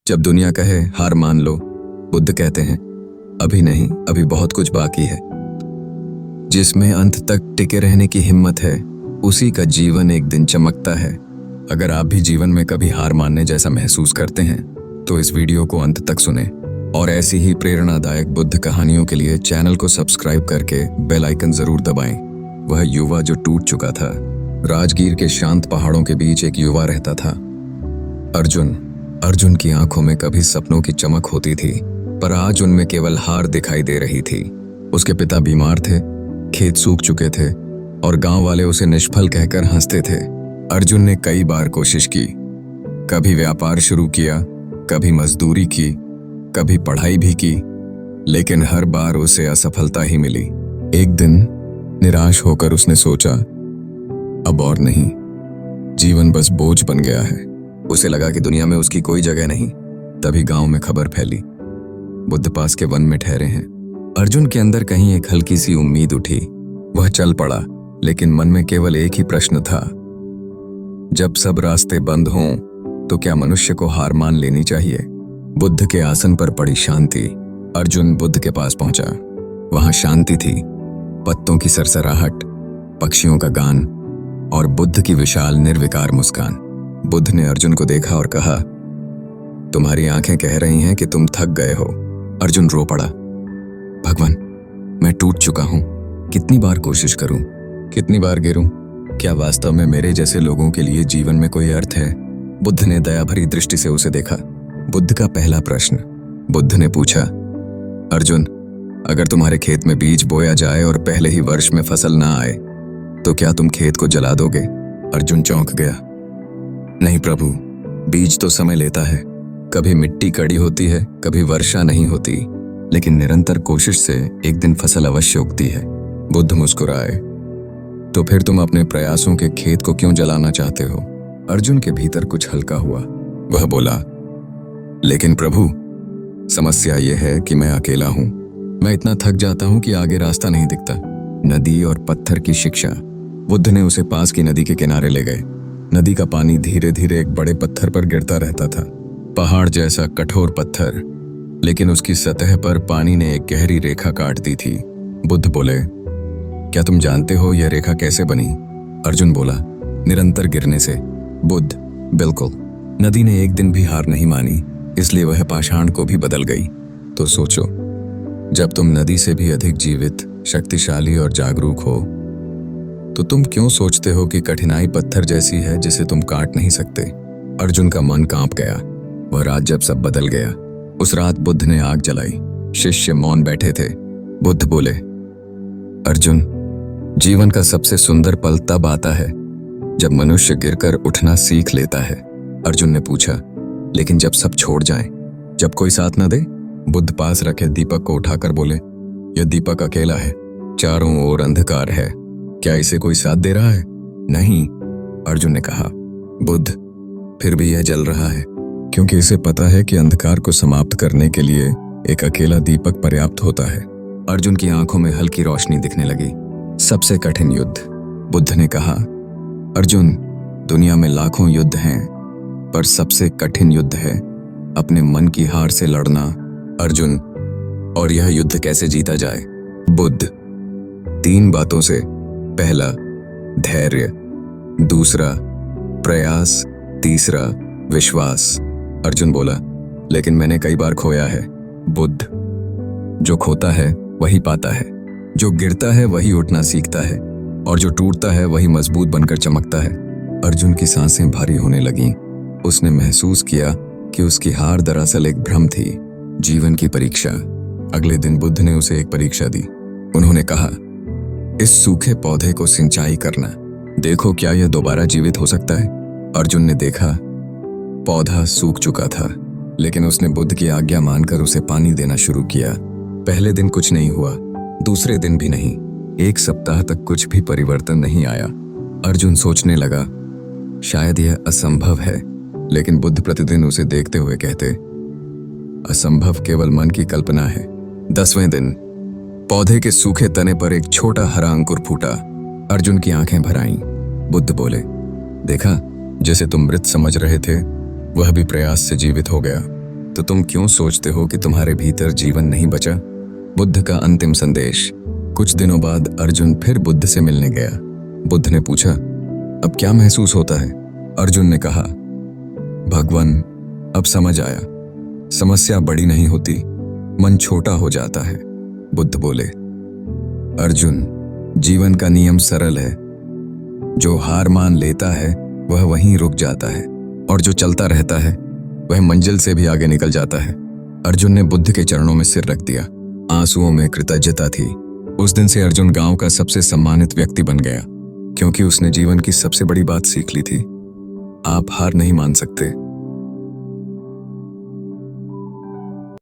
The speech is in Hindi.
जब दुनिया कहे हार मान लो, बुद्ध कहते हैं अभी नहीं, अभी बहुत कुछ बाकी है। जिसमें अंत तक टिके रहने की हिम्मत है, उसी का जीवन एक दिन चमकता है। अगर आप भी जीवन में कभी हार मानने जैसा महसूस करते हैं तो इस वीडियो को अंत तक सुने और ऐसी ही प्रेरणादायक बुद्ध कहानियों के लिए चैनल को सब्सक्राइब करके बेल आइकन जरूर दबाएं। वह युवा जो टूट चुका था। राजगीर के शांत पहाड़ों के बीच एक युवा रहता था, अर्जुन की आंखों में कभी सपनों की चमक होती थी, पर आज उनमें केवल हार दिखाई दे रही थी। उसके पिता बीमार थे, खेत सूख चुके थे और गांव वाले उसे निष्फल कहकर हंसते थे। अर्जुन ने कई बार कोशिश की, कभी व्यापार शुरू किया, कभी मजदूरी की, कभी पढ़ाई भी की, लेकिन हर बार उसे असफलता ही मिली। एक दिन निराश होकर उसने सोचा, अब और नहीं, जीवन बस बोझ बन गया है। उसे लगा कि दुनिया में उसकी कोई जगह नहीं। तभी गांव में खबर फैली, बुद्ध पास के वन में ठहरे हैं। अर्जुन के अंदर कहीं एक हल्की सी उम्मीद उठी। वह चल पड़ा, लेकिन मन में केवल एक ही प्रश्न था, जब सब रास्ते बंद हों तो क्या मनुष्य को हार मान लेनी चाहिए? बुद्ध के आसन पर पड़ी शांति। अर्जुन बुद्ध के पास पहुंचा। वहां शांति थी, पत्तों की सरसराहट, पक्षियों का गान और बुद्ध की विशाल निर्विकार मुस्कान। बुद्ध ने अर्जुन को देखा और कहा, तुम्हारी आंखें कह रही हैं कि तुम थक गए हो। अर्जुन रो पड़ा, भगवान, मैं टूट चुका हूं। कितनी बार कोशिश करूं, कितनी बार गिरूं? क्या वास्तव में मेरे जैसे लोगों के लिए जीवन में कोई अर्थ है? बुद्ध ने दया भरी दृष्टि से उसे देखा। बुद्ध का पहला प्रश्न। बुद्ध ने पूछा, अर्जुन, अगर तुम्हारे खेत में बीज बोया जाए और पहले ही वर्ष में फसल ना आए तो क्या तुम खेत को जला दोगे? अर्जुन चौंक गया। नहीं प्रभु, बीज तो समय लेता है। कभी मिट्टी कड़ी होती है, कभी वर्षा नहीं होती, लेकिन निरंतर कोशिश से एक दिन फसल अवश्य उगती है। बुद्ध मुस्कुराए, तो फिर तुम अपने प्रयासों के खेत को क्यों जलाना चाहते हो? अर्जुन के भीतर कुछ हल्का हुआ। वह बोला, लेकिन प्रभु, समस्या यह है कि मैं अकेला हूं। मैं इतना थक जाता हूं कि आगे रास्ता नहीं दिखता। नदी और पत्थर की शिक्षा। बुद्ध ने उसे पास की नदी के किनारे ले गए। नदी का पानी धीरे धीरे एक बड़े पत्थर पर गिरता रहता था, पहाड़ जैसा कठोर पत्थर, लेकिन उसकी सतह पर पानी ने एक गहरी रेखा काट दी थी। बुद्ध बोले, क्या तुम जानते हो यह रेखा कैसे बनी? अर्जुन बोला, निरंतर गिरने से। बुद्ध, बिल्कुल। नदी ने एक दिन भी हार नहीं मानी, इसलिए वह पाषाण को भी बदल गई। तो सोचो, जब तुम नदी से भी अधिक जीवित, शक्तिशाली और जागरूक हो, तो तुम क्यों सोचते हो कि कठिनाई पत्थर जैसी है जिसे तुम काट नहीं सकते? अर्जुन का मन कांप गया। वह रात जब सब बदल गया, उस रात बुद्ध ने आग जलाई। शिष्य मौन बैठे थे। बुद्ध बोले, अर्जुन, जीवन का सबसे सुंदर पल तब आता है जब मनुष्य गिरकर उठना सीख लेता है। अर्जुन ने पूछा, लेकिन जब सब छोड़ जाएं, जब कोई साथ न दे? बुद्ध पास रखे दीपक को उठाकर बोले, यह दीपक अकेला है, चारों ओर अंधकार है। क्या इसे कोई साथ दे रहा है? नहीं, अर्जुन ने कहा। बुद्ध, फिर भी यह जल रहा है, क्योंकि इसे पता है कि अंधकार को समाप्त करने के लिए एक अकेला दीपक पर्याप्त होता है। अर्जुन की आंखों में हल्की रोशनी दिखने लगी। सबसे कठिन युद्ध। बुद्ध ने कहा, अर्जुन, दुनिया में लाखों युद्ध हैं, पर सबसे कठिन युद्ध है अपने मन की हार से लड़ना। अर्जुन, और यह युद्ध कैसे जीता जाए? बुद्ध, 3 बातों से। पहला, धैर्य। दूसरा, प्रयास। तीसरा, विश्वास। अर्जुन बोला, लेकिन मैंने कई बार खोया है। बुद्ध, जो खोता है वही पाता है, जो गिरता है वही उठना सीखता है, और जो टूटता है वही मजबूत बनकर चमकता है। अर्जुन की सांसें भारी होने लगीं। उसने महसूस किया कि उसकी हार दरअसल एक भ्रम थी, जीवन की परीक्षा। अगले दिन बुद्ध ने उसे एक परीक्षा दी। उन्होंने कहा, इस सूखे पौधे को सिंचाई करना, देखो क्या यह दोबारा जीवित हो सकता है? अर्जुन ने देखा, पौधा सूख चुका था, लेकिन उसने बुद्ध की आज्ञा मानकर उसे पानी देना शुरू किया। पहले दिन कुछ नहीं हुआ, दूसरे दिन भी नहीं, 1 सप्ताह तक कुछ भी परिवर्तन नहीं आया। अर्जुन सोचने लगा, शायद यह असंभव है, लेकिन बुद्ध प्रतिदिन उसे देखते हुए कहते, असंभव केवल मन की कल्पना है। 10वें दिन पौधे के सूखे तने पर एक छोटा हरा अंकुर फूटा। अर्जुन की आंखें भर आईं। बुद्ध बोले, देखा, जिसे तुम मृत समझ रहे थे वह भी प्रयास से जीवित हो गया। तो तुम क्यों सोचते हो कि तुम्हारे भीतर जीवन नहीं बचा? बुद्ध का अंतिम संदेश। कुछ दिनों बाद अर्जुन फिर बुद्ध से मिलने गया। बुद्ध ने पूछा, अब क्या महसूस होता है? अर्जुन ने कहा, भगवान, अब समझ आया, समस्या बड़ी नहीं होती, मन छोटा हो जाता है। बुद्ध बोले, अर्जुन, जीवन का नियम सरल है। जो हार मान लेता है वह वहीं रुक जाता है, और जो चलता रहता है वह मंजिल से भी आगे निकल जाता है। अर्जुन ने बुद्ध के चरणों में सिर रख दिया। आंसुओं में कृतज्ञता थी। उस दिन से अर्जुन गांव का सबसे सम्मानित व्यक्ति बन गया, क्योंकि उसने जीवन की सबसे बड़ी बात सीख ली थी, आप हार नहीं मान सकते।